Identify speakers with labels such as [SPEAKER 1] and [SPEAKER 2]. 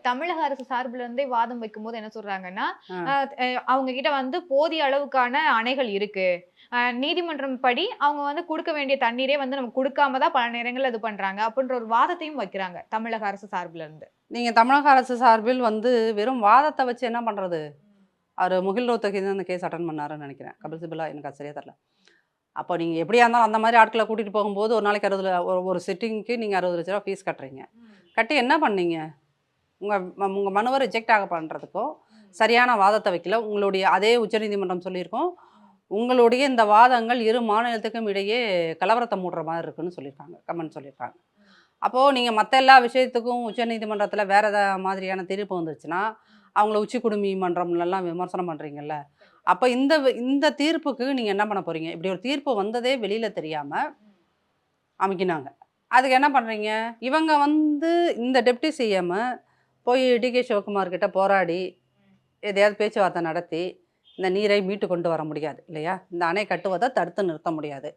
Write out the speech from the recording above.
[SPEAKER 1] தமிழக அரசு சார்புல இருந்தே வாதம் வைக்கும்போது என்ன சொல்றாங்கன்னா,
[SPEAKER 2] ஆ.
[SPEAKER 1] அவங்க கிட்ட வந்து போதிய அளவுக்கான அணைகள் இருக்கு. நீதிமன்றம் படி அவங்க வந்து குடுக்க வேண்டிய தண்ணீரே வந்து நமக்கு குடுக்காம தான் பல நேரங்கள்ல இது பண்றாங்க. அப்படின்ற ஒரு வாதத்தையும் வைக்கிறாங்க. தமிழக அரசு சார்புல இருந்து.
[SPEAKER 2] நீங்க தமிழக அரசு சார்பில் வந்து வெறும் வாதத்த வச்சு என்ன பண்றது? அவரு முகில் ரோத்தகி தான் அந்த கேஸ் அட்டெண்ட் பண்ணாருன்னு நெனைக்கிறேன். கபில் சிபலா எனக்கு அது சரியா தெரியல. அப்போ நீங்க எப்படியா இருந்தாலும் அந்த மாரி ஆட்கள கூட்டிட்டு போகும்போது ஒரு நாளைக்கு 60 ஒரு சிட்டிங்க்கு நீங்க ரூ. 60,00,000 ஃபீஸ் கட்டுறீங்க. கட்டி என்ன பண்ணீங்க? உங்க மனுவ ரிஜெக்ட் ஆக பண்றதுக்கும், சரியான வாதத்த வைக்கல. உங்களுடைய அதே உச்சநீதிமன்றம் சொல்லியிருக்கும். உங்களுடைய இந்த வாதங்கள் இரு மாநிலத்துக்கும் இடையே கலவரத்த மூட்டுற மாரி இருக்குன்னு சொல்லியிருக்காங்க. கமெண்ட் சொல்லியிருக்காங்க. அப்போ நீங்க மத்த எல்லா விஷயத்துக்கும் உச்சநீதிமன்றத்தில வேற மாதிரியான தீர்ப்பு வந்துருச்சுன்னா, அவங்கள உச்சி குடுமி மன்றம்லலாம் விமர்சனம் பண்றீங்கல்ல. அப்ப இந்த தீர்ப்புக்கு நீங்க என்ன பண்ண போறீங்க? இப்படி ஒரு தீர்ப்பு வந்ததே வெளியில தெரியாம அமுக்கினாங்க. அதுக்கு என்ன பண்றீங்க? இவங்க வந்து இந்த டெப்டி சிஎம் போய் டி.கே. சிவகுமார் கிட்ட போராடி, எதையாவது பேச்சுவார்த்தை நடத்தி, இந்த நீரை மீட்டு கொண்டு வர முடியாது இல்லையா? இந்த அணை கட்டுவத தடுத்து நிறுத்த முடியாது.